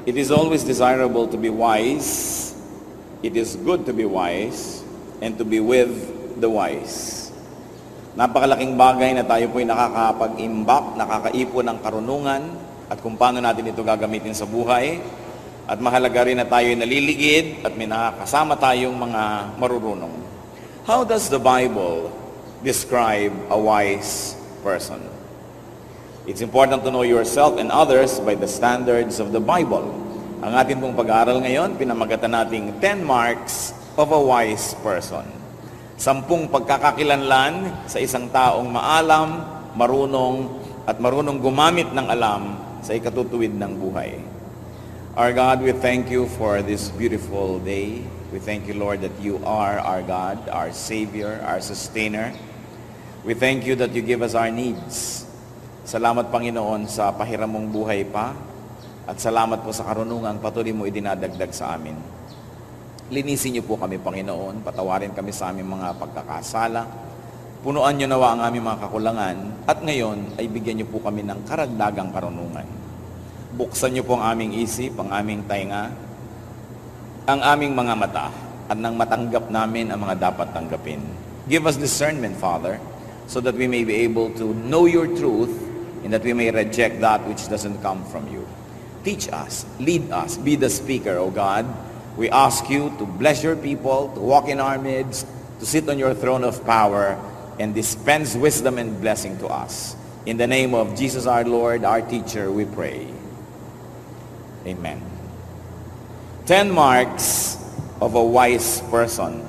It is always desirable to be wise. It is good to be wise and to be with the wise. Napakalaking bagay na tayo po'y nakakapag-imbak, nakakaipon ng karunungan at kung paano natin ito gagamitin sa buhay. At mahalaga rin na tayo'y naliligid at may nakakasama tayong mga marurunong. How does the Bible describe a wise person? It's important to know yourself and others by the standards of the Bible. Ang ating pong pag-aaral ngayon, pinamagatan nating 10 marks of a wise person. 10 pagkakakilanlan sa isang taong maalam, marunong, at marunong gumamit ng alam sa ikatutuwid ng buhay. Our God, we thank you for this beautiful day. We thank you, Lord, that you are our God, our Savior, our Sustainer. We thank you that you give us our needs. Salamat, Panginoon, sa pahiram mong buhay pa. At salamat po sa karunungan patuloy mo idinadagdag sa amin. Linisin niyo po kami, Panginoon. Patawarin kami sa aming mga pagkakasala. Punuan niyo nawa ang aming mga kakulangan. At ngayon ay bigyan niyo po kami ng karagdagang karunungan. Buksan niyo po ang aming isip, ang aming tainga, ang aming mga mata, at nang matanggap namin ang mga dapat tanggapin. Give us discernment, Father, so that we may be able to know your truth and that we may reject that which doesn't come from you. Teach us, lead us, be the speaker, O God. We ask you to bless your people, to walk in our midst, to sit on your throne of power, and dispense wisdom and blessing to us. In the name of Jesus our Lord, our teacher, we pray. Amen. 10 marks of a wise person.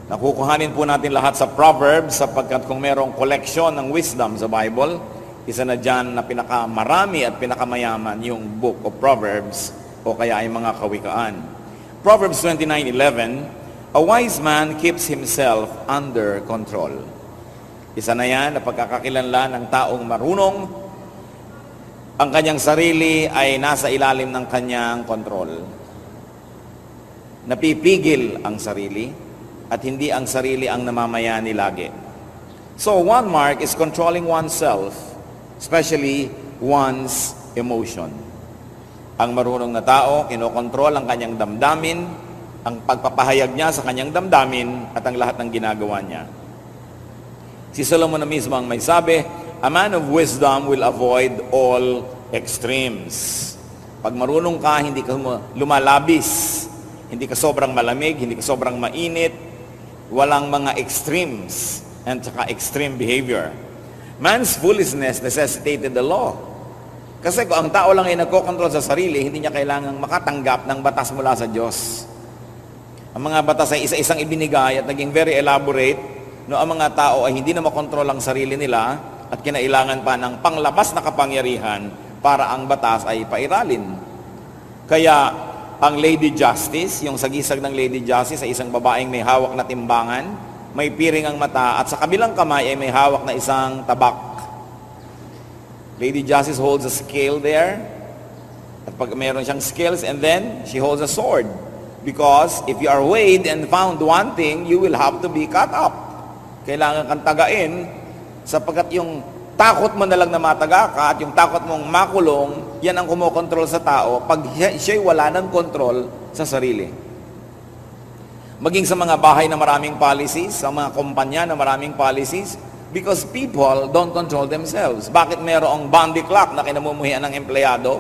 Nakukuhanin po natin lahat sa Proverbs sapagkat kung merong collection ng wisdom sa Bible, isa na dyan na pinakamarami at pinakamayaman yung book of Proverbs o kaya ay mga kawikaan. Proverbs 29:11, a wise man keeps himself under control. Isa na yan na pagkakakilanlan ng taong marunong, ang kanyang sarili ay nasa ilalim ng kanyang kontrol. Napipigil ang sarili at hindi ang sarili ang namamayani lagi. So one mark is controlling oneself, especially one's emotion. Ang marunong na tao, kinokontrol ang kanyang damdamin, ang pagpapahayag niya sa kanyang damdamin at ang lahat ng ginagawa niya. Si Solomon na mismo ang may sabi, a man of wisdom will avoid all extremes. Pag marunong ka, hindi ka lumalabis, hindi ka sobrang malamig, hindi ka sobrang mainit, walang mga extremes and saka extreme behavior. Man's foolishness necessitated the law. Kasi kung ang tao lang ay nagkokontrol sa sarili, hindi niya kailangang makatanggap ng batas mula sa Diyos. Ang mga batas ay isa-isang ibinigay at naging very elaborate, no, ang mga tao ay hindi na makontrol ang sarili nila at kinailangan pa ng panglabas na kapangyarihan para ang batas ay pairalin. Kaya ang Lady Justice, yung sagisag ng Lady Justice ay isang babaeng may hawak na timbangan, may piring ang mata, at sa kabilang kamay ay may hawak na isang tabak. Lady Justice holds a scale there, at pag mayroon siyang scales, and then she holds a sword. Because if you are weighed and found wanting, you will have to be cut up. Kailangan kang tagain, sapagkat yung takot mo na lang na mataga ka, at yung takot mong makulong, yan ang kumokontrol sa tao, pag siya'y wala ng kontrol sa sarili. Maging sa mga bahay na maraming policies, sa mga kumpanya na maraming policies, because people don't control themselves. Bakit mayroong boundary clock na kinamumuhian ng empleyado?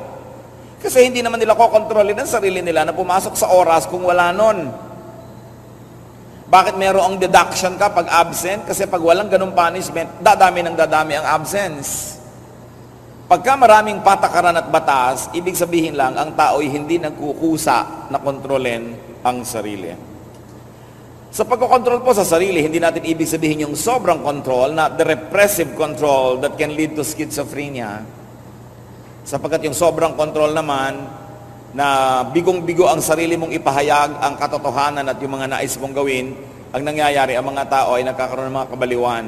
Kasi hindi naman nila kokontrolin ang sarili nila na pumasok sa oras kung wala nun. Bakit mayroong deduction ka pag absent? Kasi pag walang ganung punishment, dadami ang absence. Pagka maraming patakaran at batas, ibig sabihin lang, ang tao'y hindi nagkukusa na kontrolin ang sarili. Sa pagkokontrol po sa sarili, hindi natin ibig sabihin yung sobrang control, not the repressive control that can lead to schizophrenia. Sapagkat yung sobrang control naman, na bigong-bigo ang sarili mong ipahayag ang katotohanan at yung mga nais mong gawin, ang nangyayari, ang mga tao ay nagkakaroon ng mga kabaliwan,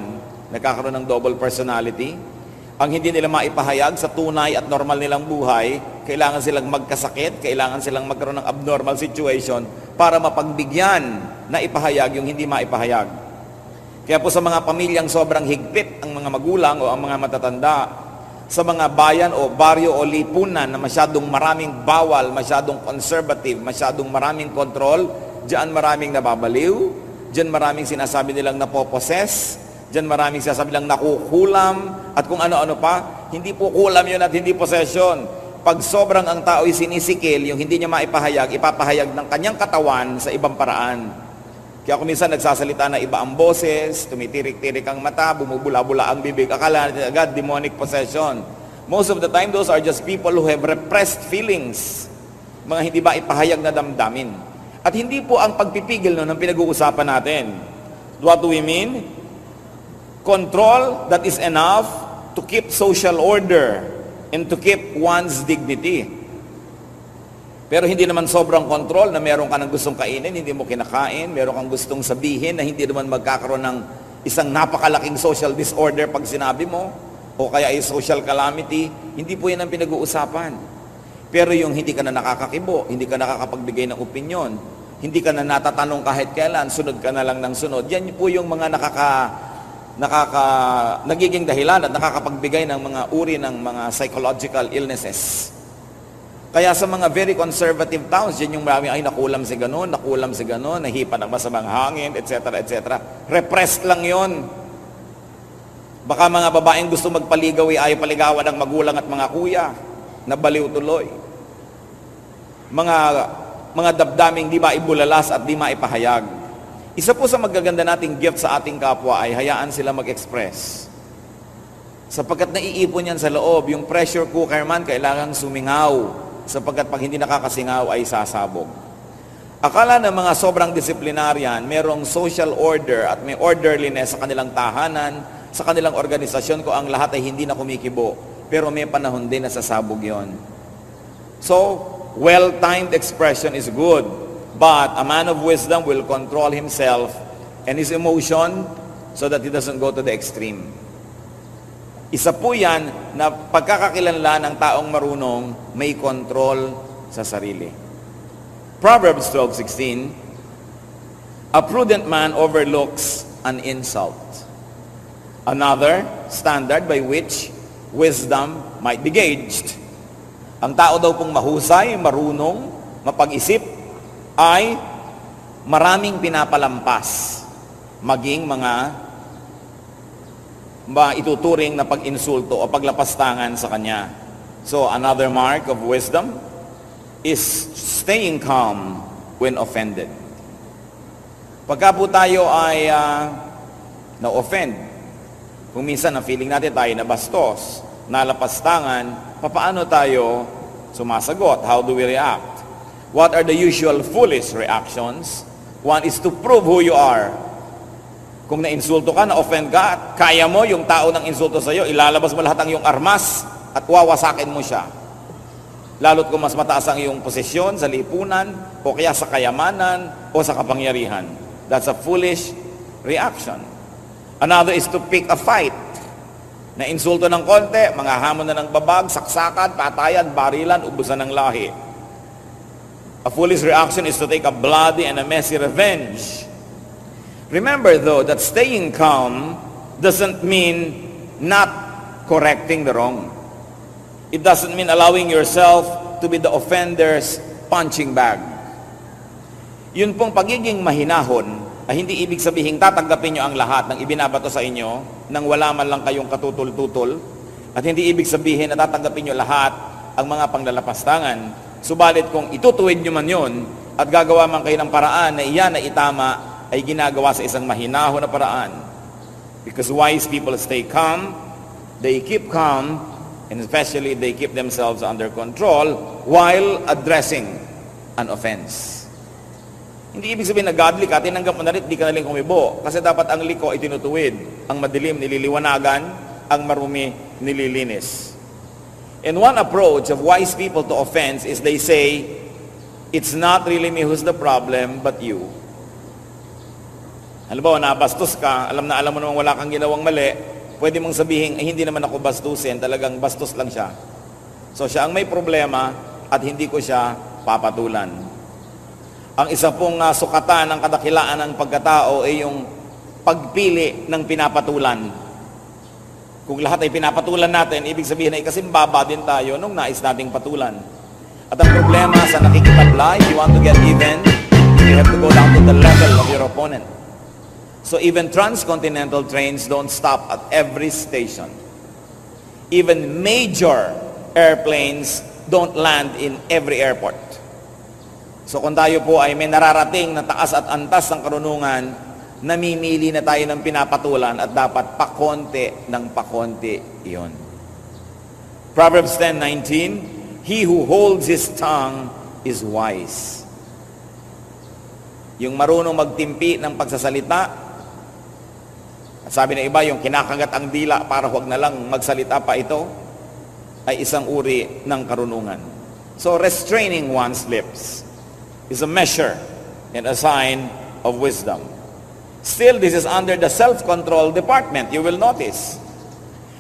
nagkakaroon ng double personality. Ang hindi nila maipahayag sa tunay at normal nilang buhay, kailangan silang magkasakit, kailangan silang magkaroon ng abnormal situation para mapagbigyan na ipahayag yung hindi maipahayag. Kaya po sa mga pamilyang sobrang higpit ang mga magulang o ang mga matatanda, sa mga bayan o baryo o lipunan na masyadong maraming bawal, masyadong conservative, masyadong maraming control, diyan maraming nababaliw, diyan maraming sinasabi nilang napoposes, diyan maraming sinasabi nilang nakukulam, at kung ano-ano pa. Hindi po kulam yun at hindi possession. Pag sobrang ang tao'y sinisikil, yung hindi niya maipahayag, ipapahayag ng kanyang katawan sa ibang paraan. Kaya kung minsan nagsasalita na iba ang boses, tumitirik-tirik ang mata, bumubula-bula ang bibig, akala natin agad demonic possession. Most of the time, those are just people who have repressed feelings. Mga hindi ba ipahayag na damdamin. At hindi po ang pagpipigil nun ang pinag-uusapan natin. What do we mean? Control that is enough to keep social order and to keep one's dignity. Pero hindi naman sobrang control na meron ka ng gustong kainin, hindi mo kinakain, meron kang gustong sabihin na hindi naman magkakaroon ng isang napakalaking social disorder pag sinabi mo, o kaya ay social calamity. Hindi po yan ang pinag-uusapan. Pero yung hindi ka na nakakakibo, hindi ka nakakapagbigay ng opinyon, hindi ka na natatanong kahit kailan, sunod ka na lang ng sunod, yan po yung mga nagiging dahilan at nakakapagbigay ng mga uri ng mga psychological illnesses. Kaya sa mga very conservative towns, yan yung marami, ay nakulam si ganon, nahipa ng masamang hangin, etc., etc. Repressed lang yon. Baka mga babaeng gusto magpaligaw, ay paligawan ng magulang at mga kuya, nabaliw tuloy. Mga dabdaming di ba ibulalas at di maipahayag. Isa po sa magaganda nating gift sa ating kapwa ay hayaan sila mag-express. Sapagkat naiipon yan sa loob, yung pressure cooker man kailangang sumingaw. Sapagkat pag hindi nakakasingaw ay sasabog. Akala ng mga sobrang disiplinaryan, merong social order at may orderliness sa kanilang tahanan, sa kanilang organisasyon ko ang lahat ay hindi na kumikibo. Pero may panahon din na sasabog yon. So, well-timed expression is good, but a man of wisdom will control himself and his emotion so that he doesn't go to the extreme. Isa po yan na pagkakakilanlan ng taong marunong may control sa sarili. Proverbs 12:16, a prudent man overlooks an insult. Another standard by which wisdom might be gauged. Ang tao daw pong mahusay, marunong, mapag-isip, ay maraming pinapalampas, maging mga ituturing na pag-insulto o paglapastangan sa kanya. So, another mark of wisdom is staying calm when offended. Pagka po tayo ay na-offend, kung minsan ang feeling natin tayo nabastos, nalapastangan, papaano tayo sumasagot? How do we react? What are the usual foolish reactions? One is to prove who you are. Kung na-insulto ka, na-offend ka, kaya mo yung tao ng insulto sa'yo, ilalabas mo lahat ang iyong armas at wawasakin mo siya. Lalo't kung mas mataas ang iyong posisyon sa lipunan, o kaya sa kayamanan, o sa kapangyarihan. That's a foolish reaction. Another is to pick a fight. Na-insulto ng konti, mga hamon na ng babag, saksakan, patayan, barilan, ubusan ng lahi. A foolish reaction is to take a bloody and a messy revenge. Remember though that staying calm doesn't mean not correcting the wrong. It doesn't mean allowing yourself to be the offender's punching bag. Yun pong pagiging mahinahon ay hindi ibig sabihin tatanggapin nyo ang lahat ng ibinabato sa inyo nang wala man lang kayong katutul-tutol, at hindi ibig sabihin na tatanggapin nyo lahat ang mga panglalapastangan. Subalit kung itutuwid nyo man yun at gagawa man kayo ng paraan na iyan na itama, ay ginagawa sa isang mahinahon na paraan. Because wise people stay calm, they keep calm, and especially they keep themselves under control while addressing an offense. Hindi ibig sabihin na godly ka, tinanggap mo na rin, di ka na rin kumibo. Kasi dapat ang liko ay tinutuwid, ang madilim nililiwanagan, ang marumi nililinis. And one approach of wise people to offense is they say, it's not really me who's the problem, but you. Halimbawa, nabastos ka, alam mo naman wala kang ginawang mali, pwede mong sabihin, hindi naman ako bastusin, talagang bastos lang siya. So siya ang may problema at hindi ko siya papatulan. Ang isa pong sukatan ng kadakilaan ng pagkatao ay yung pagpili ng pinapatulan. Kung lahat ay pinapatulan natin, ibig sabihin ay kasimbaba din tayo nung nais nating patulan. At ang problema sa nakikitablay, you want to get even, you have to go down to the level of your opponent. So even transcontinental trains don't stop at every station. Even major airplanes don't land in every airport. So kung tayo po ay may nararating na taas at antas ng karunungan, namimili na tayo ng pinapatulan at dapat pakonti ng pakonti iyon. Proverbs 10:19, he who holds his tongue is wise. Yung marunong magtimpi ng pagsasalita, at sabi ng iba, yung kinakagat ang dila para huwag na lang magsalita pa ito, ay isang uri ng karunungan. So restraining one's lips is a measure and a sign of wisdom. Still, this is under the self-control department, you will notice.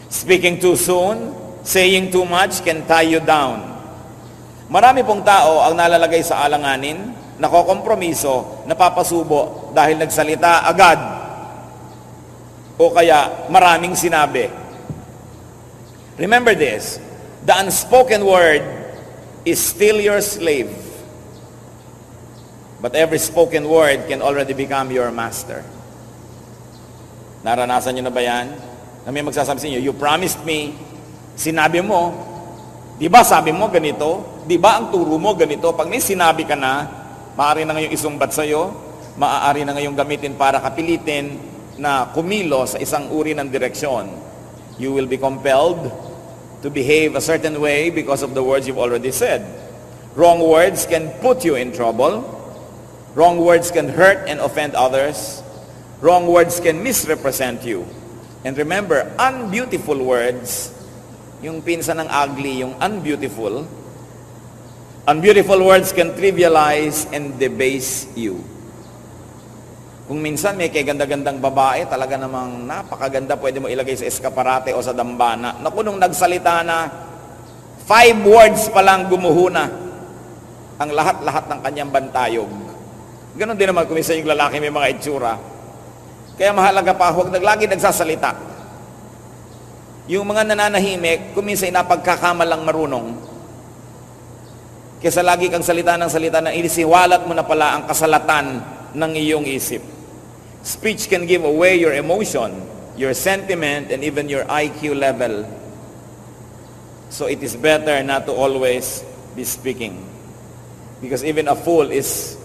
Speaking too soon, saying too much can tie you down. Marami pong tao ang nalalagay sa alanganin, nakokompromiso, napapasubo dahil nagsalita agad o kaya maraming sinabi. Remember this, the unspoken word is still your slave. But every spoken word can already become your master. Naranasan nyo na ba yan? Na may magsasabi sa inyo, you promised me, sinabi mo, di ba sabi mo ganito? Di ba ang turo mo ganito? Pag may sinabi ka na, maaari na ngayong isumbat sa'yo, maaari na ngayong gamitin para kapilitin na kumilo sa isang uri ng direksyon. You will be compelled to behave a certain way because of the words you've already said. Wrong words can put you in trouble. Wrong words can hurt and offend others. Wrong words can misrepresent you. And remember, unbeautiful words, yung pinsan ng ugly, yung unbeautiful words can trivialize and debase you. Kung minsan may kaganda-gandang babae, talaga namang napakaganda, pwede mo ilagay sa eskaparate o sa dambana. Naku, nung nagsalita na, 5 words pa lang gumuhuna ang lahat-lahat ng kanyang bantayog. Ganon din naman kung minsan yung lalaki may mga itsura. Kaya mahalaga pa, huwag lagi nagsasalita. Yung mga nananahimik, kung minsan napagkakamalang marunong, kaysa lagi kang salita ng inisiwalat mo na pala ang kasalatan ng iyong isip. Speech can give away your emotion, your sentiment, and even your IQ level. So it is better not to always be speaking. Because even a fool is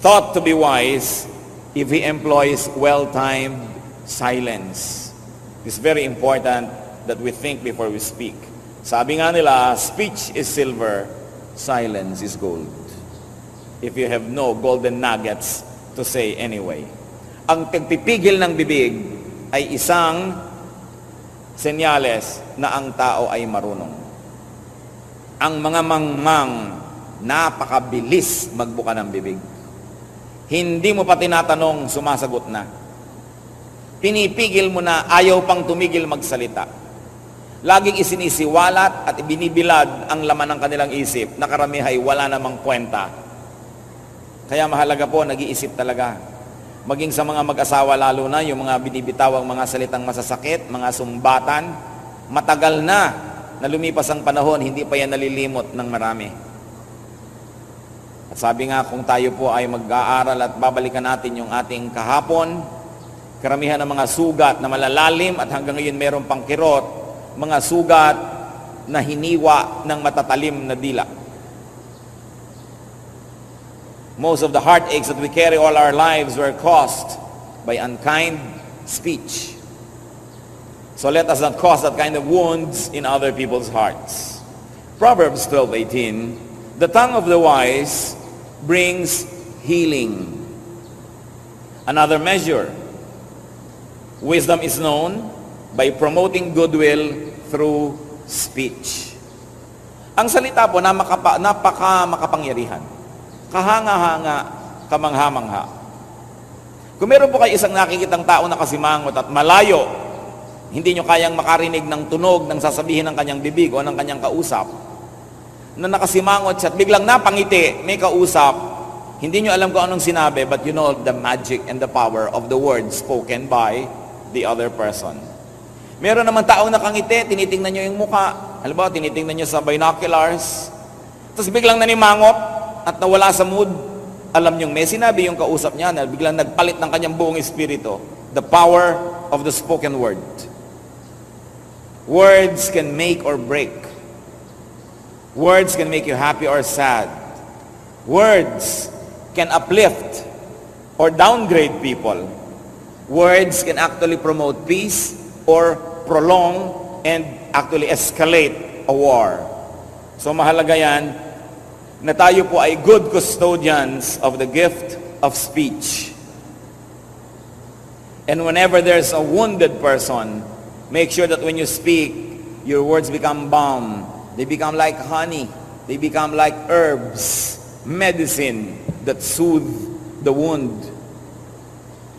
thought to be wise if he employs well-timed silence. It's very important that we think before we speak. Sabi nga nila, speech is silver, silence is gold. If you have no golden nuggets to say anyway. Ang pagpipigil ng bibig ay isang senyales na ang tao ay marunong. Ang mga mangmang napakabilis magbuka ng bibig. Hindi mo pa tinatanong, sumasagot na. Pinipigil mo na, ayaw pang tumigil magsalita. Laging isinisiwalat at ibinibilad ang laman ng kanilang isip na karamihay wala namang kwenta. Kaya mahalaga po, nag-iisip talaga. Maging sa mga mag-asawa lalo na, yung mga binibitawang mga salitang masasakit, mga sumbatan, matagal na lumipas ang panahon, hindi pa yan nalilimot ng marami. At sabi nga, kung tayo po ay mag-aaral at babalikan natin yung ating kahapon, karamihan ng mga sugat na malalalim at hanggang ngayon meron pang kirot, mga sugat na hiniwa ng matatalim na dila. Most of the heartaches that we carry all our lives were caused by unkind speech. So let us not cause that kind of wounds in other people's hearts. Proverbs 12:18, the tongue of the wise brings healing. Another measure, wisdom is known by promoting goodwill through speech. Ang salita po napaka makapangyarihan. Kahanga-hanga, kamangha-mangha. Kung meron po kayo isang nakikitang tao na kasimangot at malayo, hindi nyo kayang makarinig ng tunog ng sasabihin ng kanyang bibig o ng kanyang kausap, na nakasimangot siya at biglang napangiti, may kausap, hindi nyo alam kung anong sinabi, but you know the magic and the power of the words spoken by the other person. Meron naman taong nakangiti, tinitingnan nyo yung muka. Halimbawa, tinitingnan nyo sa binoculars. Tapos biglang nanimangot at nawala sa mood. Alam nyo, may sinabi yung kausap niya na biglang nagpalit ng kanyang buong espiritu. The power of the spoken word. Words can make or break. Words can make you happy or sad. Words can uplift or downgrade people. Words can actually promote peace or prolong and actually escalate a war. So mahalaga yan na tayo po ay good custodians of the gift of speech. And whenever there's a wounded person, make sure that when you speak, your words become balm. They become like honey. They become like herbs, medicine that soothe the wound.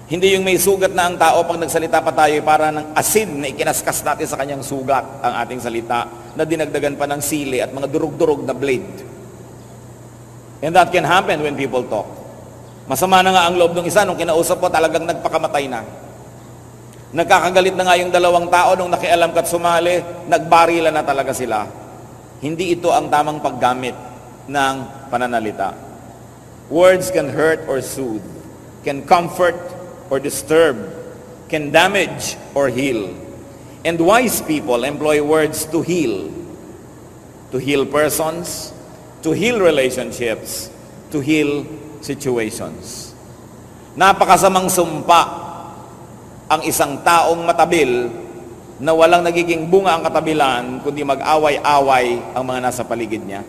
Hindi yung may sugat na ang tao pag nagsalita pa tayo para ng asin na ikinaskas natin sa kanyang sugat ang ating salita na dinagdagan pa ng sili at mga durug-durug na blade. And that can happen when people talk. Masama na nga ang loob ng isa nung kinausap ko talagang nagpakamatay na. Nagkakagalit na nga yung dalawang tao nung nakialam ka't sumali, nagbarila na talaga sila. Hindi ito ang tamang paggamit ng pananalita. Words can hurt or soothe, can comfort or disturb, can damage or heal. And wise people employ words to heal persons, to heal relationships, to heal situations. Napakasamang sumpa ang isang taong matabil na walang nagiging bunga ang katabilan kundi mag-away-away ang mga nasa paligid niya.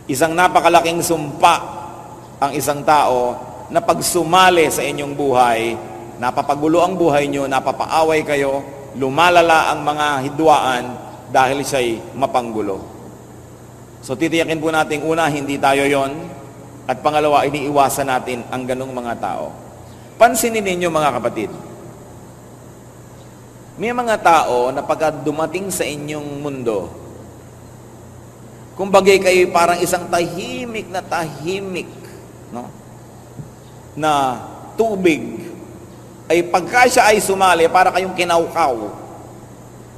Isang napakalaking sumpa ang isang tao na pag sumali sa inyong buhay, napapagulo ang buhay nyo, napapaaway kayo, lumalala ang mga hidwaan dahil siya'y mapanggulo. So titiyakin po natin, una, hindi tayo yon, at pangalawa, iniiwasan natin ang ganong mga tao. Pansinin ninyo mga kapatid, may mga tao na pagka dumating sa inyong mundo, kumbagay kayo parang isang tahimik, no? Na tubig ay pagka siya ay sumali para kayong kinaukaw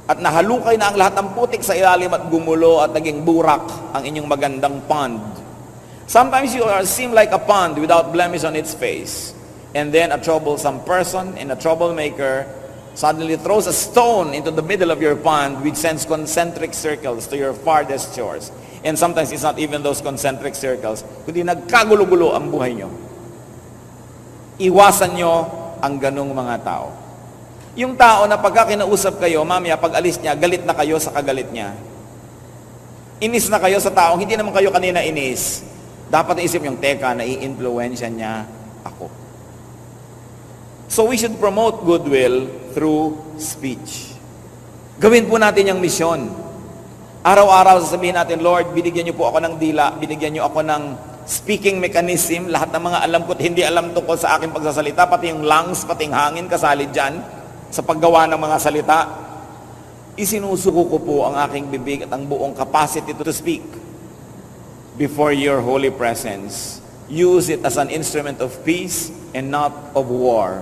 at nahalukay na ang lahat ng putik sa ilalim at gumulo at naging burak ang inyong magandang pond. Sometimes you seem like a pond without blemish on its face, and then a troublesome person and a troublemaker suddenly throws a stone into the middle of your pond which sends concentric circles to your farthest shores. And sometimes it's not even those concentric circles, kundi nagkagulo-gulo ang buhay nyo. Iwasan nyo ang ganong mga tao. Yung tao na pagka kinausap kayo, mamaya pag alis niya, galit na kayo sa kagalit niya. Inis na kayo sa taong, hindi naman kayo kanina inis. Dapat naisip yung, teka, nai-influensya niya ako. So we should promote goodwill through speech. Gawin po natin yung misyon. Araw-araw sasabihin natin, Lord, binigyan niyo po ako ng dila, binigyan niyo ako ng speaking mechanism, lahat ng mga alam ko at hindi alam tungkol sa aking pagsasalita, pati yung lungs, pati yung hangin, kasali dyan, sa paggawa ng mga salita. Isinusuko ko po ang aking bibig at ang buong capacity to speak before your holy presence. Use it as an instrument of peace and not of war.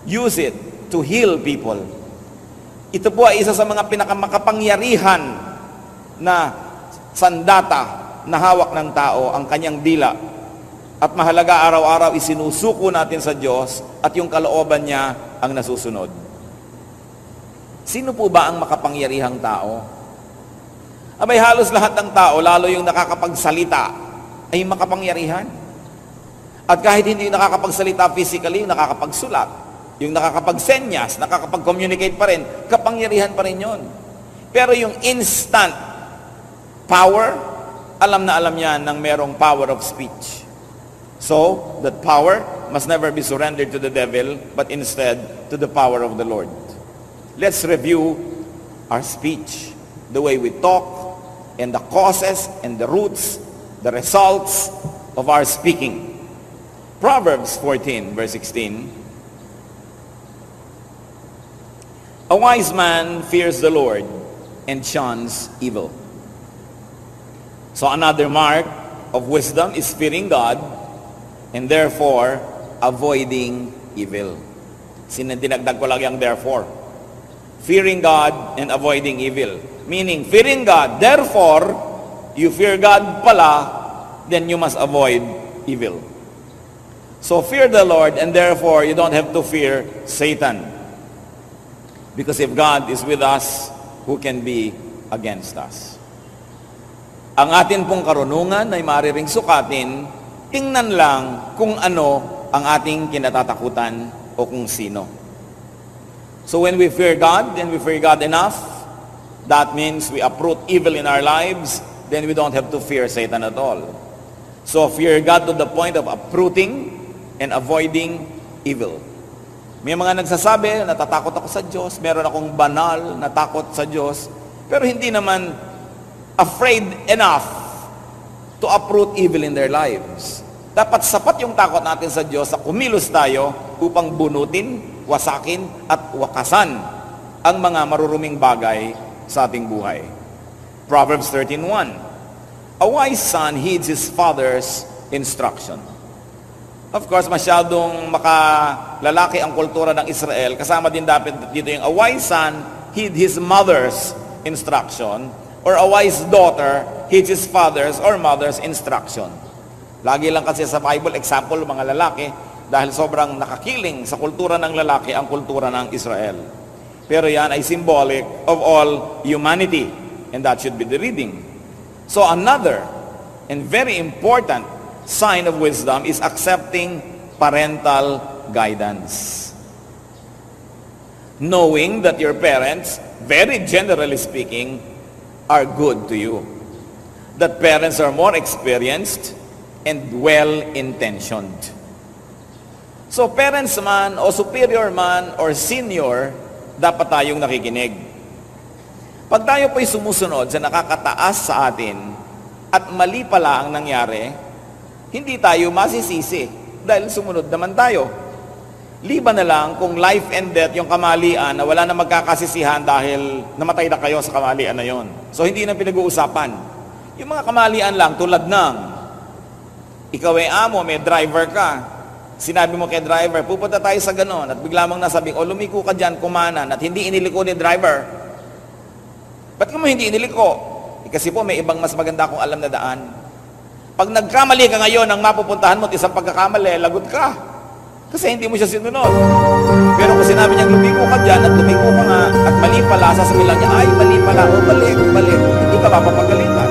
Use it to heal people. Ito po ay isa sa mga pinakamakapangyarihan na sandata na hawak ng tao, ang kanyang dila. At mahalaga araw-araw isinusuko natin sa Diyos at yung kalooban niya ang nasusunod. Sino po ba ang makapangyarihang tao? Abay, halos lahat ng tao, lalo yung nakakapagsalita, ay makapangyarihan. At kahit hindi yung nakakapagsalita physically, yung nakakapagsulat, yung nakakapagsenyas, nakakapag-communicate pa rin, kapangyarihan pa rin yun. Pero yung instant power, alam na alam yan ng merong power of speech. So, that power must never be surrendered to the devil, but instead to the power of the Lord. Let's review our speech, the way we talk, and the causes and the roots, the results of our speaking. Proverbs 14, verse 16. A wise man fears the Lord and shuns evil. So another mark of wisdom is fearing God and therefore avoiding evil. Dinagdag ko lang yung therefore. Fearing God and avoiding evil. Meaning, fearing God, therefore, you fear God pala, then you must avoid evil. So fear the Lord, and therefore, you don't have to fear Satan. Because if God is with us, who can be against us? Ang atin pong karunungan ay maaaring sukatin, tingnan lang kung ano ang ating kinatatakutan o kung sino. So when we fear God, and we fear God enough, that means we uproot evil in our lives, then we don't have to fear Satan at all. So fear God to the point of uprooting and avoiding evil. May mga nagsasabi, natatakot ako sa Diyos, meron akong banal na takot sa Diyos, pero hindi naman afraid enough to uproot evil in their lives. Dapat sapat yung takot natin sa Diyos sa kumilos tayo upang bunutin, wasakin at wakasan ang mga maruruming bagay sa ating buhay. Proverbs 13:1. A wise son heeds his father's instruction. Of course, masyadong makalalaki ang kultura ng Israel. Kasama din dapat dito yung a wise son heed his mother's instruction, or a wise daughter heeds his father's or mother's instruction. Lagi lang kasi sa Bible, example, mga lalaki, dahil sobrang nakakiling sa kultura ng lalaki ang kultura ng Israel. Pero yan ay symbolic of all humanity, and that should be the reading. So another and very important sign of wisdom is accepting parental guidance. Knowing that your parents, very generally speaking, are good to you. That parents are more experienced and well-intentioned. So parents man o superior man or senior, dapat tayong nakikinig. Pag tayo po'y sumusunod sa nakakataas sa atin at mali pala ang nangyari, hindi tayo masisisi dahil sumunod naman tayo. Liban na lang kung life and death yung kamalian na wala na magkakasisihan dahil namatay na kayo sa kamalian na yon. So hindi na pinag-uusapan. Yung mga kamalian lang tulad ng ikaw ay amo, may driver ka. Sinabi mo kay driver, pupunta tayo sa ganon, at bigla mong nasabing, o lumiko ka dyan, kumanan, at hindi iniliko ni driver. Ba't mo hindi iniliko? Kasi po may ibang mas maganda akong alam na daan. Pag nagkamali ka ngayon, ang mapupuntahan mo at isang pagkakamali, lagot ka. Kasi hindi mo siya sinunod. Pero kung sinabi niya, lumiko ka dyan, at lumiko ka nga, at mali pala, sasabihin lang niya, ay, mali pala, o balik. Hindi ka mapapagalitan.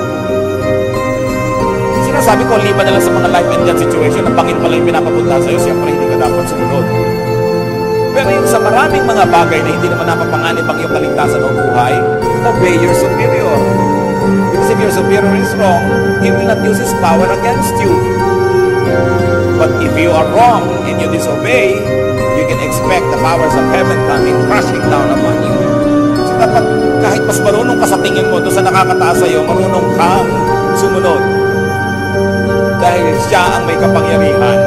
Sinasabi ko, liban na lang sa mga life and death situation, ang pangin pala yung pinapapunta sa'yo, siyempre hindi ka dapat sumunod. Pero yung sa maraming mga bagay na hindi naman napapanganib ang iyong kaligtasan o buhay, obey your superior. Because if your superior is wrong, he will not use his power against you. But if you are wrong and you disobey, you can expect the powers of heaven coming crashing down upon you. So dapat kahit mas marunong ka sa tingin mo doon sa nakakataas sa'yo, marunong kang sumunod. Dahil siya ang may kapangyarihan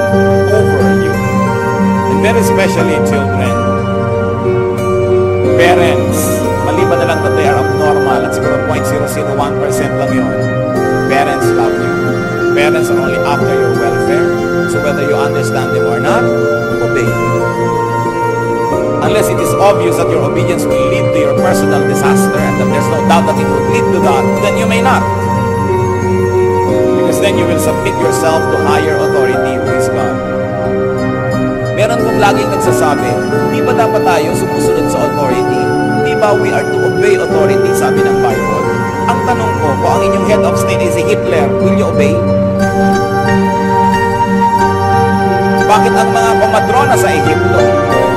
over you. And very especially children. Parents, maliban na lang that they are abnormal at siguro 0.001% lang yun. Parents love you. Parents are only after your welfare. So whether you understand them or not, obey. Unless it is obvious that your obedience will lead to your personal disaster and that there's no doubt that it would lead to that, then you may not. Then you will submit yourself to higher authority who is God. Meron kong laging nagsasabi, di ba dapat tayo sumusunod sa authority? Di ba we are to obey authority, sabi ng Bible? Ang tanong ko, kung ang inyong head of state is si Hitler, will you obey? Bakit ang mga komadrona sa Egypto,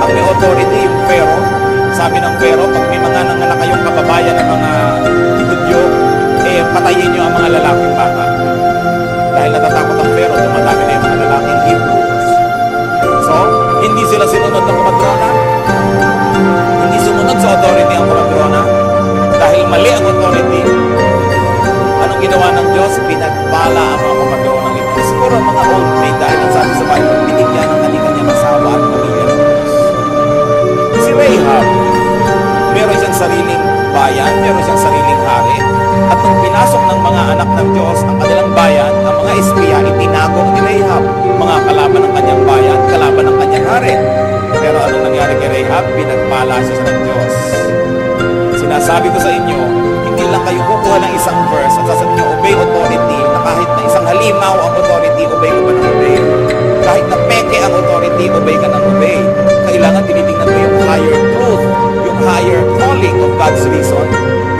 ang may authority, yung Pharaoh, sabi ng Pharaoh, pag may mga nanganak kayong kababayan ng mga Hudyo, patayin nyo ang mga lalaking bata. Dahil natatakot ang Pharaoh, dumadami na yung mga lalaking Hebrews. So, hindi sila sinunod ng komadrona. Hindi sumunod sa authority ang komadrona. Dahil mali ang authority. Anong ginawa ng Diyos? Pinagpala ang mga komadronang ito. Siguro mga old maid, dahil ang sabi sa Bible, binigyan ng kanyang asawa at pamilya ng Diyos. Si Rahab, meron siyang sariling bayan, meron siyang sariling hari. At nung pinasok ng mga anak ng Diyos ang kanilang bayan, ang mga espiya, itinago ni Rahab, mga kalaban ng kanyang bayan, kalaban ng kanyang hari. Pero anong nangyari kay Rahab? Pinagpala siya ng Diyos. sabi ko sa inyo, hindi lang kayo kukuha ng isang verse at sasabihin nyo, obey authority, na kahit na isang halimaw ang authority, obey ka ba ng obey? Kahit na peke ang authority, obey ka ng obey. Kailangan tinitingnan mo yung higher truth, yung higher calling of God's reason.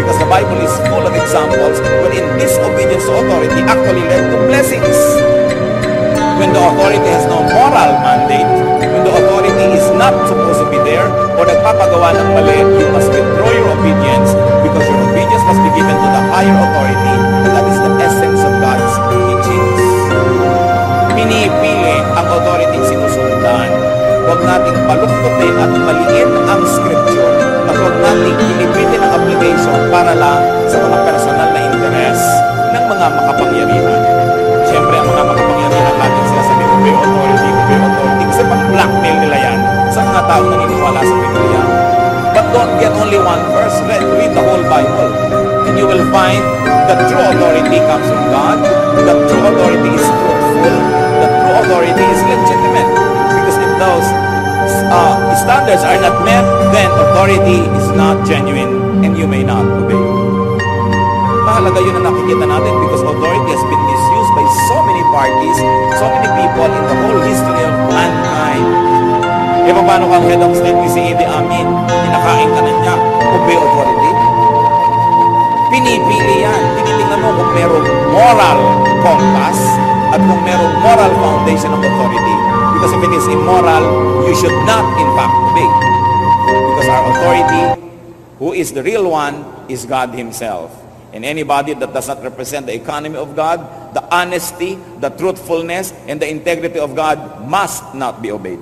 Because the Bible is full of examples when in disobedience to authority actually led to blessings. When the authority has no moral mandate, when the authority is not supposed to be there, or nagpapagawa ng mali, you must withdraw your obedience because your obedience must be given to the higher authority, and that is the essence of God's teachings. Pinipili ang authority sinusundan. Huwag nating paluktutin at maliin ang scripture at huwag nating inipitin ang application para lang sa mga personal na interes ng mga makapangyarihan. Siyempre, ang mga makapangyarihan natin sila sabi, obey authority, kasi pang-blackmail nila yan sa mga taong naniniwala sa Biblia. But don't get only one verse. Read the whole Bible. And you will find that true authority comes from God, that true authority is truthful, that true authority is legitimate. Because if those standards are not met, then authority is not genuine and you may not obey. Mahalaga yun na nakikita natin because authority has been misused by so many parties, so many people in the whole history of mankind. E paano kang head of state ni si Idi Amin? Pinakain ka na niya, obey authority? Pinipili yan. Tinitingnan mo kung merong moral compass at kung merong moral foundation of authority. Because if it is immoral, you should not in fact obey. Because our authority, who is the real one, is God Himself. And anybody that does not represent the economy of God, the honesty, the truthfulness, and the integrity of God must not be obeyed.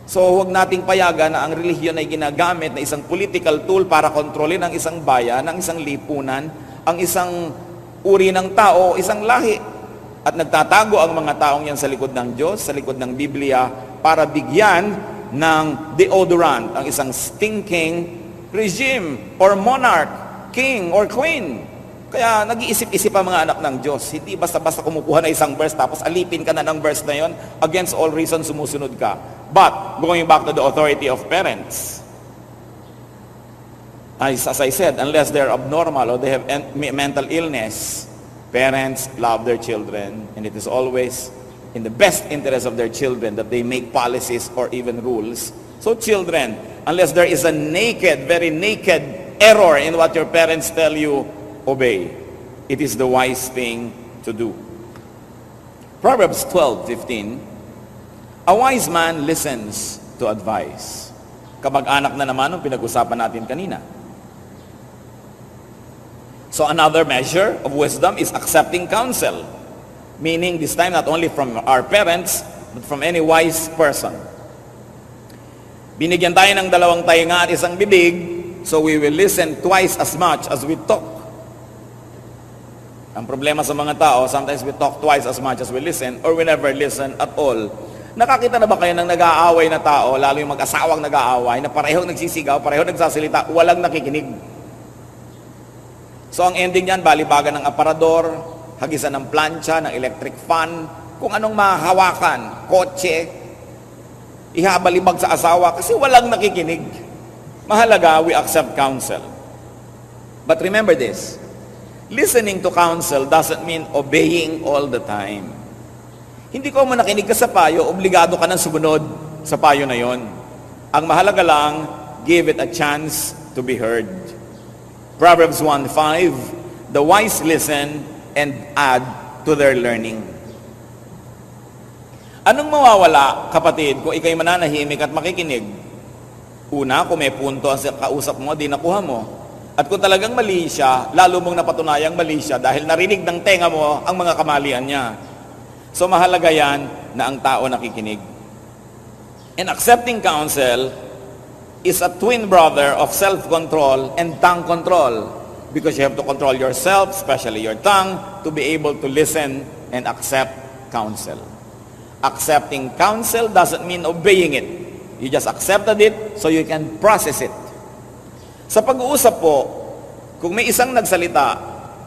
So huwag nating payagan na ang relihiyon ay ginagamit na isang political tool para kontrolin ang isang bayan, ang isang lipunan, ang isang uri ng tao, isang lahi. At nagtatago ang mga taong yan sa likod ng Diyos, sa likod ng Biblia, para bigyan ng deodorant ang isang stinking regime or monarch, king or queen. Kaya nag-iisip-isip ang mga anak ng Diyos. Hindi basta-basta kumukuha na isang verse tapos alipin ka na ng verse na yon, against all reason sumusunod ka. But, going back to the authority of parents, as I said, unless they're abnormal or they have mental illness, parents love their children, and it is always in the best interest of their children that they make policies or even rules. So children, unless there is a naked, very naked error in what your parents tell you, obey. It is the wise thing to do. Proverbs 12:15, a wise man listens to advice. Kamag-anak na naman ang pinag-usapan natin kanina. So another measure of wisdom is accepting counsel. Meaning this time not only from our parents, but from any wise person. Binigyan tayo ng dalawang tainga at isang bibig, so we will listen twice as much as we talk. Ang problema sa mga tao, sometimes we talk twice as much as we listen, or we never listen at all. Nakakita na ba kayo ng nag-aaway na tao, lalo yung mag-asawang nag-aaway, na parehong nagsisigaw, parehong nagsasalita, walang nakikinig? So ang ending yan, balibagan ng aparador, hagisan ng plancha, ng electric fan, kung anong mahawakan, kotse, ihabalibag sa asawa, kasi walang nakikinig. Mahalaga, we accept counsel. But remember this, listening to counsel doesn't mean obeying all the time. Hindi ko man nakinig ka sa payo, obligado ka nang sumunod sa payo na yon. Ang mahalaga lang, give it a chance to be heard. Proverbs 1:5, the wise listen and add to their learning. Anong mawawala, kapatid, kung ikay mananahimik at makikinig? Una, kung may punto ang kausap mo, di nakuha mo. At kung talagang mali siya, lalo mong napatunayang mali siya dahil narinig ng tenga mo ang mga kamalian niya. So mahalaga yan na ang tao nakikinig. And accepting counsel is a twin brother of self-control and tongue control. Because you have to control yourself, especially your tongue, to be able to listen and accept counsel. Accepting counsel doesn't mean obeying it. You just accepted it so you can process it. Sa pag-uusap po, kung may isang nagsalita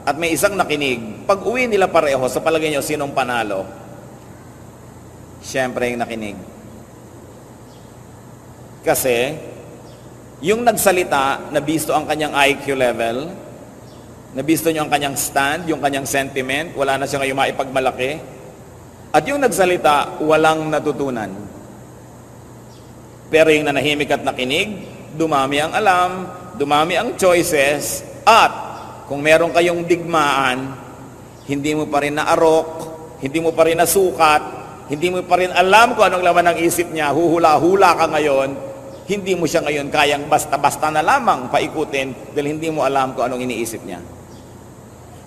at may isang nakinig, pag uwi nila pareho, sa palagay nyo, sinong panalo? Siyempre yung nakinig. Kasi, Yung nagsalita, nabisto ang kanyang IQ level, nabisto nyo ang kanyang stand, yung kanyang sentiment, wala na siya ngayon maipagmalaki. At yung nagsalita, walang natutunan. Pero yung nanahimik at nakinig, dumami ang alam, dumami ang choices, at kung meron kayong digmaan, hindi mo pa rin naarok, hindi mo pa rin nasukat, hindi mo pa rin alam kung anong laman ng isip niya, huhula-hula ka ngayon, hindi mo siya ngayon kayang basta-basta na lamang paikutin dahil hindi mo alam kung anong iniisip niya.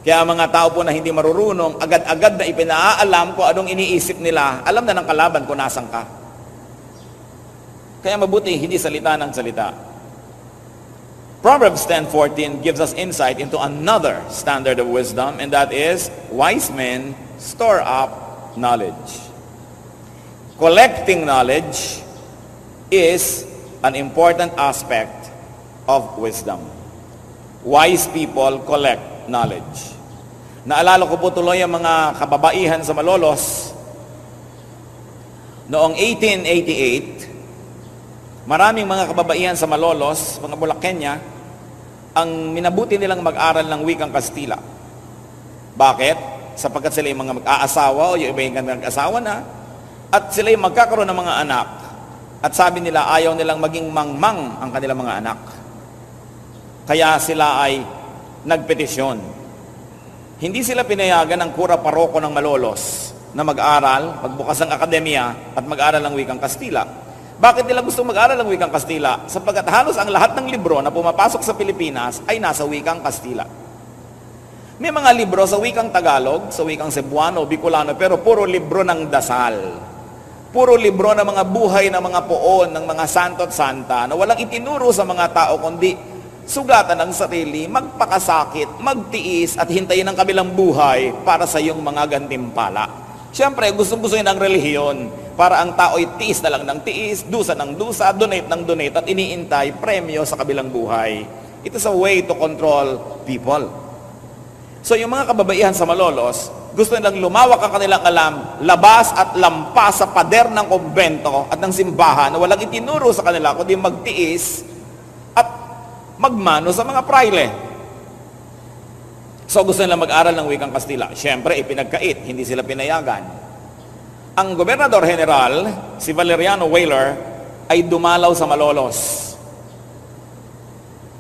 Kaya mga tao po na hindi marurunong, agad-agad na ipinaalam kung anong iniisip nila, alam na ng kalaban kung nasan ka. Kaya mabuti, hindi salita ng salita. Proverbs 10:14 gives us insight into another standard of wisdom, and that is, wise men store up knowledge. Collecting knowledge is an important aspect of wisdom. Wise people collect knowledge. Naalala ko po tuloy ang mga kababaihan sa Malolos. Noong 1888, maraming mga kababaihan sa Malolos, mga Bulacqueña, ang minabuti nilang mag-aral ng wikang Kastila. Bakit? Sapagkat sila yung mga mag-aasawa o yung iba yung nag-asawa na, at sila yung magkakaroon ng mga anak. At sabi nila, ayaw nilang maging mangmang ang kanilang mga anak. Kaya sila ay nagpetisyon. Hindi sila pinayagan ng kura paroko ng Malolos na mag-aral, magbukas ng akademya at mag-aral ng wikang Kastila. Bakit nila gusto mag-aral ng wikang Kastila? Sapagkat halos ang lahat ng libro na pumapasok sa Pilipinas ay nasa wikang Kastila. May mga libro sa wikang Tagalog, sa wikang Cebuano, Bicolano, pero puro libro ng dasal. Puro libro ng mga buhay ng mga poon, ng mga santo at santa, na walang itinuro sa mga tao, kundi sugatan ng sarili, magpakasakit, magtiis, at hintayin ang kabilang buhay para sa iyong mga gantimpala. Siyempre, gustong-gusto yun ang relihiyon, para ang tao ay tiis na lang ng tiis, dusa ng dusa, donate ng donate, at iniintay premyo sa kabilang buhay. It is a way to control people. So yung mga kababaihan sa Malolos, gusto nilang lumawak ang kanilang alam, labas at lampas sa pader ng kumbento at ng simbahan na walang itinuro sa kanila, kundi magtiis at magmano sa mga praile. So gusto nila mag-aral ng wikang Kastila. Siyempre, ipinagkait, hindi sila pinayagan. Ang Gobernador General, si Valeriano Weyler, ay dumalaw sa Malolos.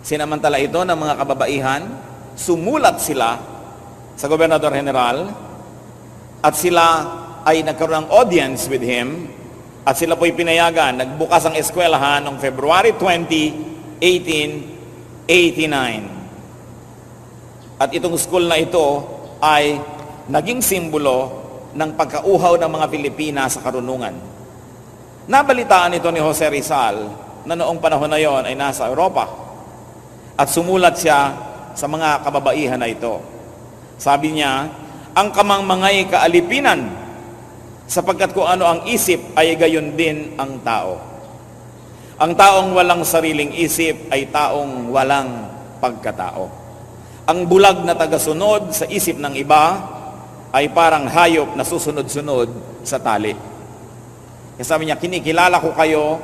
Sinamantala ito ng mga kababaihan, sumulat sila sa Gobernador General, at sila ay nagkaroon ng audience with him, at sila po'y pinayagan. Nagbukas ang eskwelahan noong February 20, 1889. At itong school na ito ay naging simbolo ng pagkauhaw ng mga Pilipina sa karunungan. Nabalitaan ito ni Jose Rizal na noong panahon na yon ay nasa Europa. At sumulat siya sa mga kababaihan na ito. Sabi niya, ang kamangmangay kaalipinan, sapagkat kung ano ang isip ay gayon din ang tao. Ang taong walang sariling isip ay taong walang pagkatao. Ang bulag na tagasunod sa isip ng iba ay parang hayop na susunod-sunod sa tali. Kaya sabi niya, kinikilala ko kayo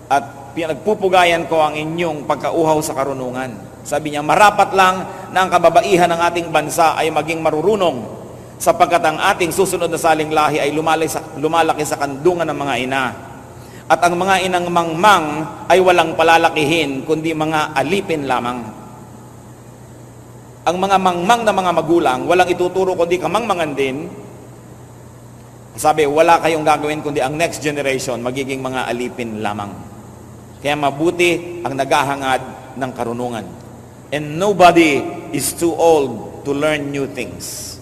at pinagpupugayan ko ang inyong pagkauhaw sa karunungan. Sabi niya, marapat lang na ang kababaihan ng ating bansa ay maging marurunong, sapagkat ang ating susunod na saling lahi ay lumalaki sa kandungan ng mga ina. At ang mga inang mangmang ay walang palalakihin, kundi mga alipin lamang. Ang mga mangmang na mga magulang, walang ituturo kundi kamangmangan din. Sabi, wala kayong gagawin kundi ang next generation, magiging mga alipin lamang. Kaya mabuti ang naghahangad ng karunungan. And nobody is too old to learn new things.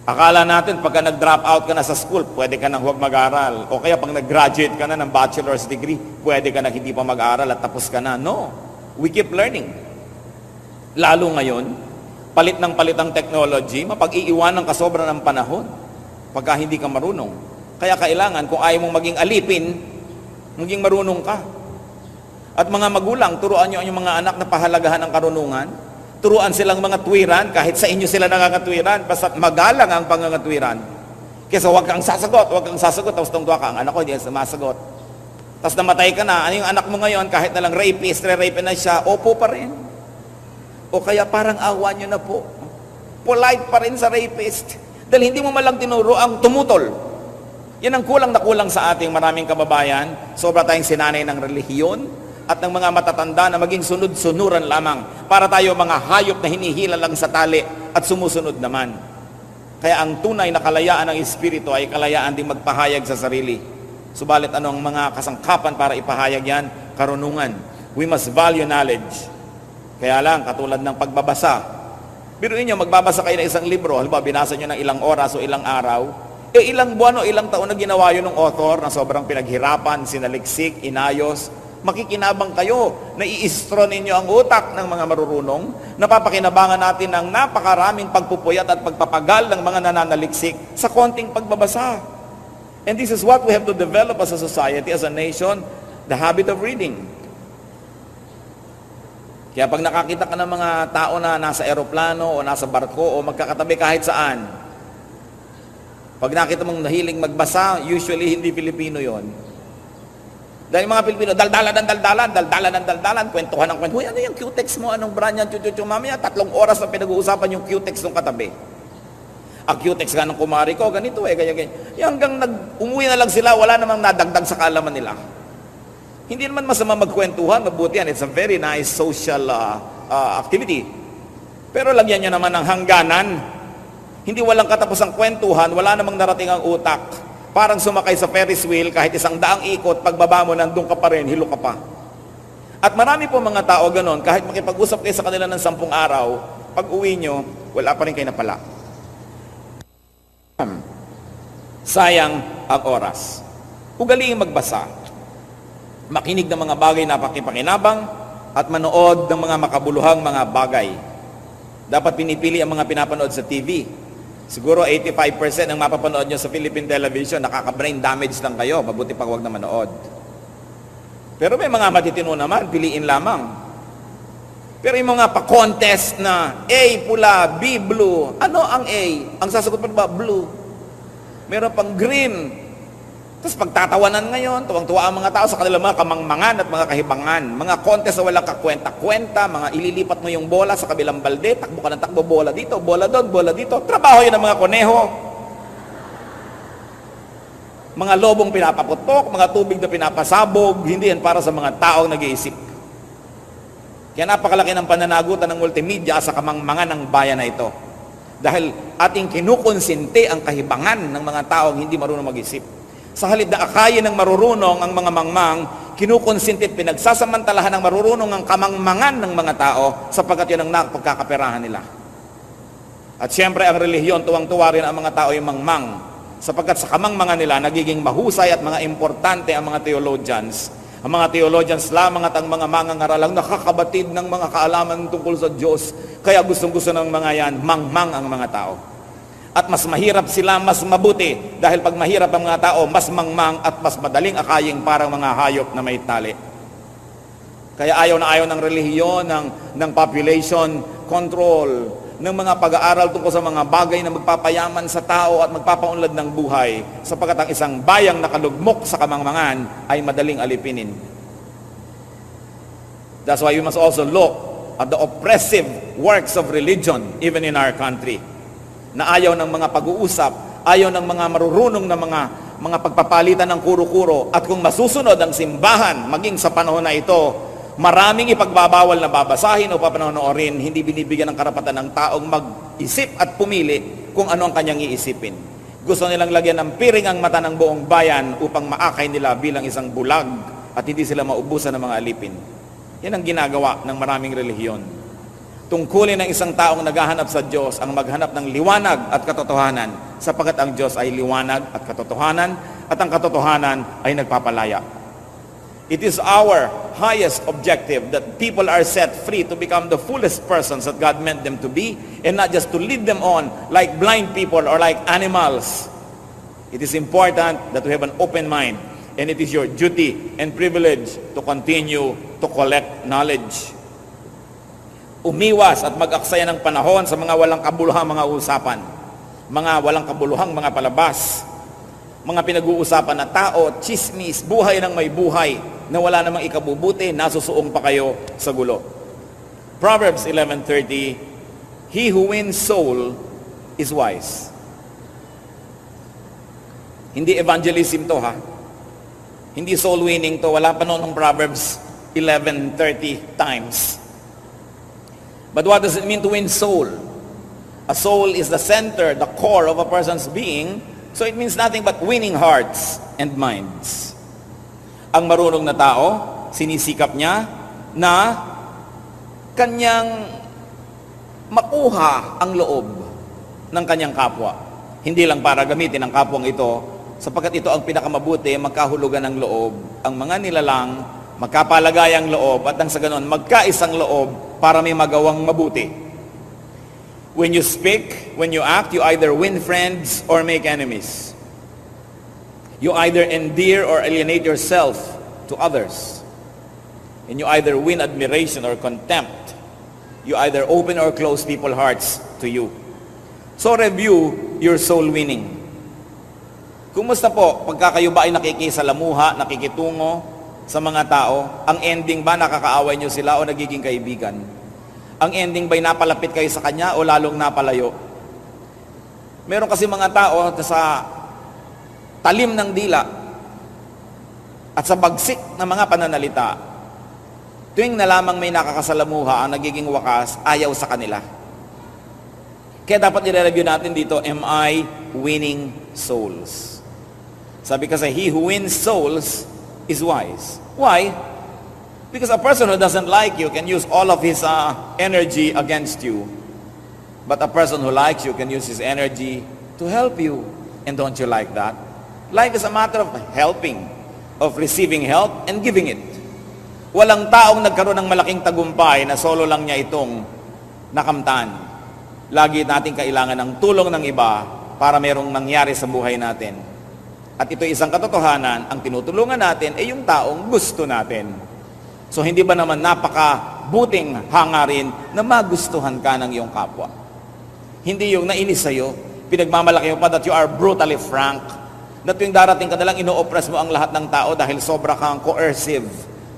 Akala natin, pagka nag-drop out ka na sa school, pwede ka nang huwag mag-aral. O kaya pag nag-graduate ka na ng bachelor's degree, pwede ka na hindi pa mag-aral at tapos ka na. No, we keep learning. Lalo ngayon, palit ang technology, mapag-iiwan ng kasobra ng panahon pagka hindi ka marunong. Kaya kailangan, kung ayaw mong maging alipin, maging marunong ka. At mga magulang, turuan nyo ang mga anak na pahalagahan ng karunungan. Turuan silang mga tuwiran, kahit sa inyo sila nangangatwiran, basta't magalang ang pangangatwiran. Kesa huwag kang sasagot, tapos tungtwa ka, ang anak ko hindi sumasagot. Tapos namatay ka na, ano yung anak mo ngayon, kahit na lang rapist, re-rape na siya, opo pa rin. O kaya parang awa nyo na po. Polite pa rin sa rapist. Dahil hindi mo malang tinuro ang tumutol. Yan ang kulang na kulang sa ating maraming kababayan. Sobra tayong sinanay ng relihiyon at ng mga matatanda na maging sunod-sunuran lamang. Para tayo mga hayop na hinihila lang sa tali at sumusunod naman. Kaya ang tunay na kalayaan ng Espiritu ay kalayaan ding magpahayag sa sarili. Subalit anong mga kasangkapan para ipahayag yan? Karunungan. We must value knowledge. Kaya lang, katulad ng pagbabasa. Biruin nyo, magbabasa kayo ng isang libro. Halimbawa, binasa nyo ng ilang oras o ilang araw. Ilang buwan o ilang taon na ginawa yun ng author na sobrang pinaghirapan, sinaliksik, inayos. Makikinabang kayo na i-istro ninyo ang utak ng mga marurunong. Napapakinabangan natin ng napakaraming pagpupuyat at pagpapagal ng mga nananaliksik sa konting pagbabasa. And this is what we have to develop as a society, as a nation, the habit of reading. Kaya pag nakakita ka ng mga tao na nasa eroplano o nasa barko o magkakatabi kahit saan, pag nakita mong nahiling magbasa, usually hindi Pilipino yon. Dahil mga Pilipino, daldalan, kwentuhan ng kwentuhan. Ano yung Q-text mo? Anong brand yan? Mamaya, 3 oras na pinag-uusapan yung Q-text ng katabi. Q-text nga ng kumari ko, ganito kaya. Hanggang umuwi na lang sila, wala namang nadagdag sa kaalaman nila. Hindi naman masama magkwentuhan, mabuti yan. It's a very nice social activity. Pero lagyan nyo naman ng hangganan. Hindi walang katapusang kwentuhan, wala namang narating ang utak. Parang sumakay sa Ferris wheel, kahit 100 ikot, pagbaba mo, nandun ka pa rin, hilo ka pa. At marami po mga tao ganon, kahit makipag-usap kayo sa kanila ng 10 araw, pag uwi nyo, wala pa rin kayo napala. Sayang ang oras. Ugaliing magbasa, makinig ng mga bagay na pakipakinabang, at manood ng mga makabuluhang mga bagay. Dapat pinipili ang mga pinapanood sa TV. Siguro 85% ng mapapanood nyo sa Philippine television, nakaka-brain damage lang kayo, mabuti pag huwag na manood. Pero may mga matitino naman, piliin lamang. Pero yung mga pa-contest na A, pula, B, blue. Ano ang A? Ang sasagot pa ba? Blue. Meron pang green. Tapos pagtatawanan ngayon, tuwang-tuwa ang mga tao sa kanilang mga kamangmangan at mga kahibangan. Mga contest na walang kakwenta-kwenta, mga ililipat mo yung bola sa kabilang balde, takbo ka ng takbo, bola dito, bola doon, bola dito. Trabaho yun ng mga koneho. Mga lobong pinapaputok, mga tubig na pinapasabog, hindi yan para sa mga taong nag-iisip. Kaya napakalaki ng pananagutan ng multimedia sa kamangmangan ng bayan na ito. Dahil ating kinukonsinti ang kahibangan ng mga taong hindi marunong mag-isip. Sa halip na akayin ng marurunong ang mga mangmang, kinukonsinti at pinagsasamantalahan ng marurunong ang kamangmangan ng mga tao sapagkat yun ang napagkakaperahan nila. At siyempre ang relihiyon, tuwang-tuwa rin ang mga tao yung mangmang sapagkat sa kamangmangan nila nagiging mahusay at mga importante ang mga theologians. Ang mga theologians lamang at ang mga mangangaralang nakakabatid ng mga kaalaman tungkol sa Diyos. Kaya gustong-gusto ng mga yan, mangmang ang mga tao. At mas mahirap sila, mas mabuti. Dahil pag mahirap ang mga tao, mas mangmang at mas madaling akaying parang mga hayop na may tali. Kaya ayaw na ayaw ng relihiyon, ng population control, ng mga pag-aaral tungkol sa mga bagay na magpapayaman sa tao at magpapaunlad ng buhay, sapagkat ang isang bayang nakalugmok sa kamangmangan ay madaling alipinin. That's why we must also look at the oppressive works of religion even in our country. Na ayaw ng mga pag-uusap, ayaw ng mga marurunong na mga pagpapalitan ng kuro-kuro, at kung masusunod ang simbahan maging sa panahon na ito, maraming ipagbabawal na babasahin o papanonoorin, hindi binibigyan ng karapatan ng taong mag-isip at pumili kung ano ang kanyang iisipin. Gusto nilang lagyan ng piring ang mata ng buong bayan upang maakay nila bilang isang bulag at hindi sila maubusan ng mga alipin. Yan ang ginagawa ng maraming relihiyon. Tungkulin ng isang taong naghahanap sa Diyos ang maghanap ng liwanag at katotohanan, sapagkat ang Diyos ay liwanag at katotohanan, at ang katotohanan ay nagpapalaya. It is our highest objective that people are set free to become the fullest persons that God meant them to be, and not just to lead them on like blind people or like animals. It is important that we have an open mind, and it is your duty and privilege to continue to collect knowledge. Umiwas at mag-aksaya ng panahon sa mga walang kabuluhang mga usapan, mga walang kabuluhang mga palabas. mga pinag-uusapan na tao, chismis, buhay ng may buhay, na wala namang ikabubuti, nasusuong pa kayo sa gulo. Proverbs 11:30, he who wins soul is wise. Hindi evangelism to, ha? Hindi soul winning to. Wala pa noon ng Proverbs 11:30 times. But what does it mean to win soul? A soul is the center, the core of a person's being, so it means nothing but winning hearts and minds. Ang marunong na tao, sinisikap niya na kanyang makuha ang loob ng kanyang kapwa. Hindi lang para gamitin ang kapwang ito, sapagkat ito ang pinakamabuti, magkahulugan ng loob. Ang mga nilalang, magkapalagayang loob, at nang sa ganon, magkaisang loob para may magawang mabuti. When you speak, when you act, you either win friends or make enemies. You either endear or alienate yourself to others. And you either win admiration or contempt. You either open or close people's hearts to you. So review your soul winning. Kumusta po pagka kayo ba ay nakikisalamuha, nakikitungo sa mga tao? Ang ending ba nakakaaway nyo sila o nagiging kaibigan? Ang ending ba'y napalapit kayo sa kanya o lalong napalayo? Meron kasi mga tao sa talim ng dila at sa bagsik ng mga pananalita, tuwing na lamang may nakakasalamuha, ang nagiging wakas, ayaw sa kanila. Kaya dapat i-review natin dito, am I winning souls? Sabi kasi, he who wins souls is wise. Why? Because a person who doesn't like you can use all of his energy against you. But a person who likes you can use his energy to help you. And don't you like that? Life is a matter of helping, of receiving help and giving it. Walang taong nagkaroon ng malaking tagumpay na solo lang niya itong nakamtan. Lagi natin kailangan ng tulong ng iba para merong nangyari sa buhay natin. At ito isang katotohanan, ang tinutulungan natin ay yung taong gusto natin. So hindi ba naman napakabuting hangarin na magustuhan ka ng iyong kapwa? Hindi yung nainis sa'yo, pinagmamalaki mo pa that you are brutally frank, na tuwing darating ka na lang, ino-oppress mo ang lahat ng tao dahil sobra kang coercive,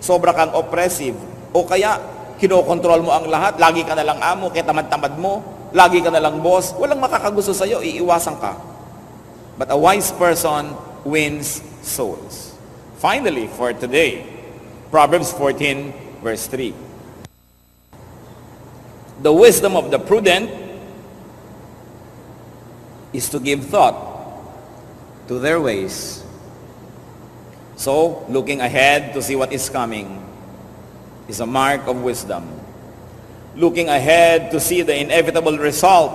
sobra kang oppressive, o kaya kinokontrol mo ang lahat, lagi ka na lang amo, kaya tamad-tamad mo, lagi ka na lang boss, walang makakagusto sa'yo, iiwasan ka. But a wise person wins souls. Finally, for today, Proverbs 14, verse 3. The wisdom of the prudent is to give thought to their ways. So, looking ahead to see what is coming is a mark of wisdom. Looking ahead to see the inevitable result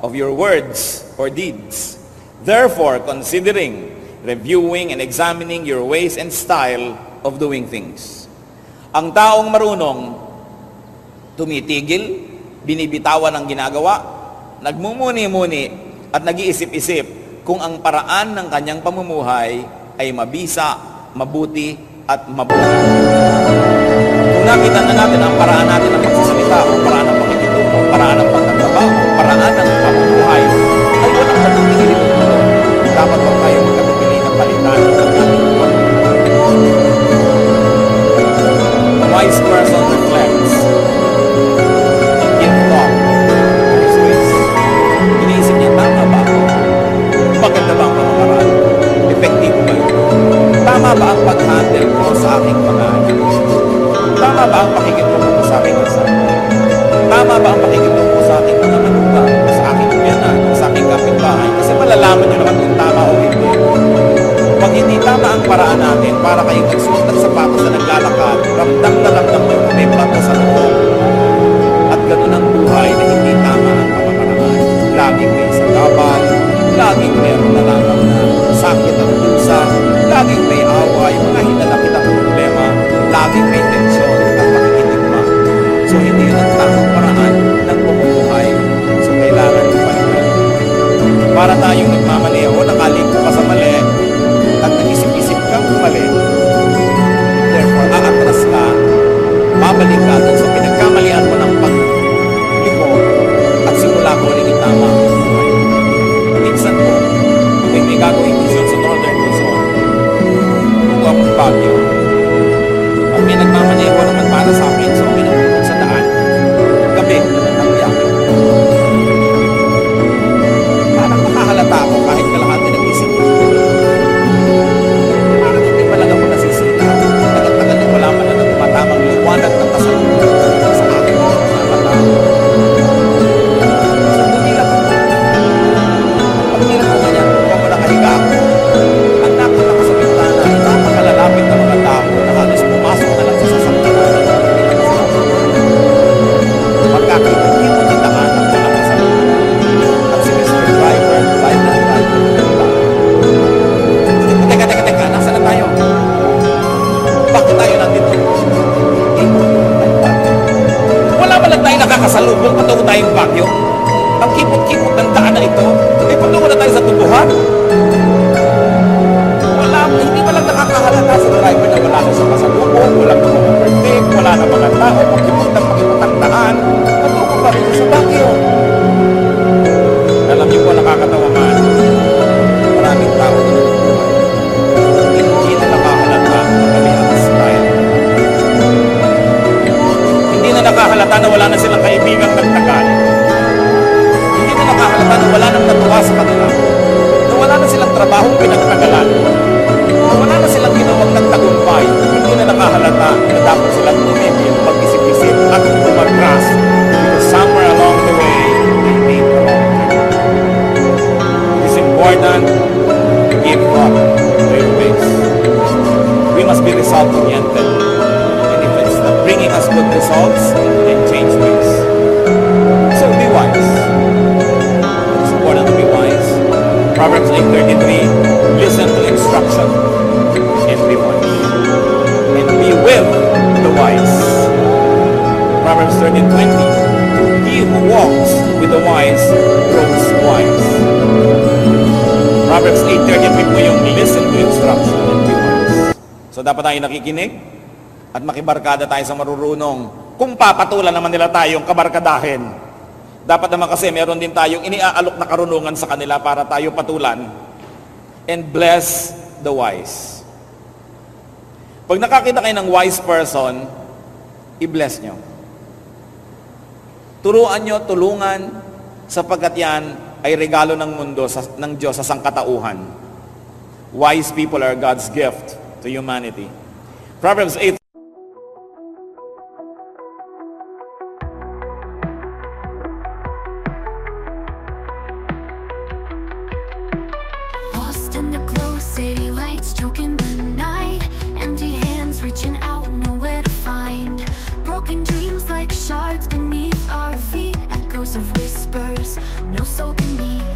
of your words or deeds. Therefore, considering, reviewing, and examining your ways and style of doing things. Ang taong marunong, tumitigil, binibitawan ang ginagawa, nagmumuni-muni, at nag-iisip-isip kung ang paraan ng kanyang pamumuhay ay mabisa, mabuti, at mabuti. Kung nakita na natin ang paraan natin ng pagsasalita, o paraan ng pakikitungo, paraan ng pagtatrabaho, paraan ng pamumuhay, ay walang matutigil ito. Dapat ba tayo magkatipili ng palitan ng ating buwan? A wise person reflects and gives thought to his ways. Iniisip niya, tama ba ako? Maganda ba ang pamamaraan? Epektibo ba ito? Tama ba ang pag-handle ko sa aking mga Tama ba ang pakikitungo ko sa aking kasama? Tama ba ang pakikitungo ko sa aking mga manugang, sa aking biyanan, sa aking kapitbahay? Kasi malalaman niyo naman kung tama o hindi. Pag hindi tama ang paraan natin para kayong nagsuot ng sapatos na naglalakad, ramdam na ramdam mo yung may plato sa loob. At ganoon ang buhay na hindi tama ang pamamaraan. Laging may sagabal, laging meron na lamang na sakit at dusa, laging may away, mga hinanakit ang problema, laging may tensyon at pakikitigma. So hindi yun ang tamang paraan ng pamumuhay. So kailangan ipalitan. Para tayong nagmamaneho, nakaliko ka sa mali, at nag-isip-isip kang mali, therefore aatras ka, babalik ka dun sa pinagkamalian mo ng pagliko at simula ko ulit itama ang buhay. Minsan po, may gagawing mission sa Northern trabahong pinagtagalan. Wala na silang ginawang nagtagumpay, hindi na nakahalata na dapat silang tumigil, mag-isip-isip at tumagras because somewhere along the way, they made the wrong turn. It is important to give up to your ways. We must be result-oriented. And if it's not bringing us good results, then change ways. So be wise. It's important to be wise. Proverbs 8:33, listen to instruction and be wise. And be with the wise. Proverbs 13:20, he who walks with the wise grows wise. Proverbs 8:33 po yung listen to instruction and be wise. So dapat tayo nakikinig at makibarkada tayo sa marurunong. Kung papatulan naman nila tayong kabarkadahin, dapat naman kasi meron din tayong iniaalok na karunungan sa kanila para tayo patulan and bless the wise. Pag nakakita kayo ng wise person, i-bless nyo. Turuan nyo, tulungan, sapagkat yan ay regalo ng mundo, ng Diyos sa sangkatauhan. Wise people are God's gift to humanity. Proverbs 8. In the glow, city lights choking the night. Empty hands reaching out, nowhere to find. Broken dreams like shards beneath our feet. Echoes of whispers, no soul can meet.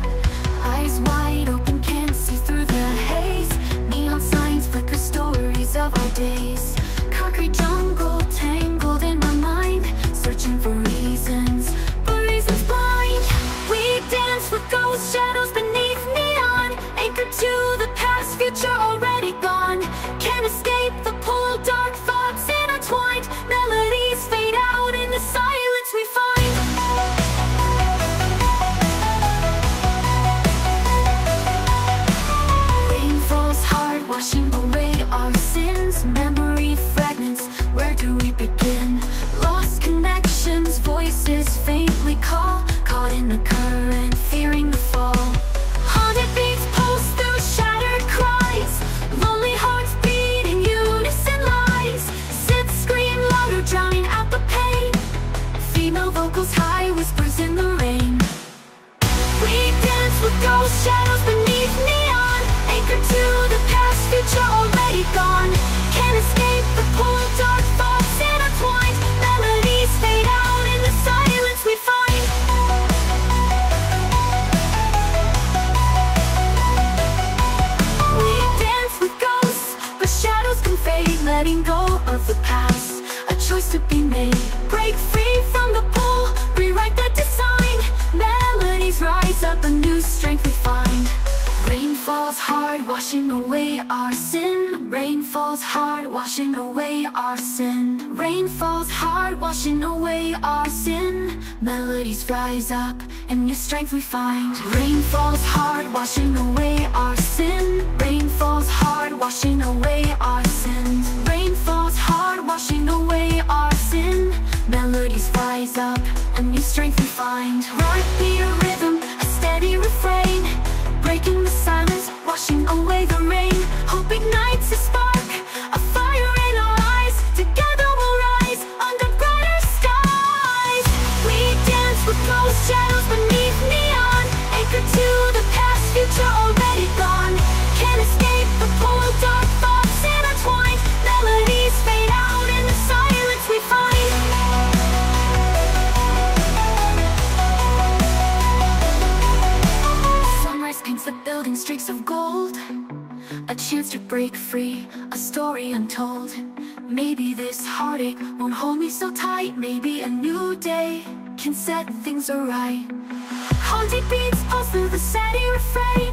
Eyes wide open, can't see through the haze. Neon signs flicker, stories of our days. Concrete jungle tangled in my mind, searching for reasons, but reasons blind. We dance with ghost shadows beneath neon, anchored to the past, future already gone. Can't escape the pull, dark thoughts intertwined. Melodies fade out in the silence we find. Rain falls hard, washing away our sins. Memory fragments, where do we begin? Lost connections, voices faintly call. Caught in the current, fearing the fall. Haunted beats pulse through shattered cries. Lonely hearts beat in unison lies. Sith scream louder, drowning out the pain. Female vocals high, whispers in the rain. We dance with ghost shadows beneath neon, anchored to the past, future already gone. Can't escape the pull, dark thoughts intertwined. Melodies fade out in the silence we find. We dance with ghosts, but shadows can fade. Letting go of the past, a choice to be made. Break free from the pull, rewrite the design. Melodies rise up, a new strength we find. Rain falls hard, washing away our sin. Rain falls hard, washing away our sin. Rain falls hard, washing away our sin. Melodies rise up, and new strength we find. Rain falls hard, washing away our sin. Rain falls hard, washing away our sins. Rain falls hard, washing away our sin. Melodies rise up, a new strength we find. Right beat, a rhythm, a steady refrain. Breaking the silence, washing away the rain. Hope ignites a spark, a fire in our eyes. Together we'll rise under brighter skies. We dance with ghost shadows beneath neon, anchored to the past, future already gone. Can't escape the pull, dark thoughts intertwined. Melodies fade out in the silence we find. Paints the building streaks of gold, a chance to break free, a story untold. Maybe this heartache won't hold me so tight. Maybe a new day can set things right. Haunted beats pulse through the steady refrain.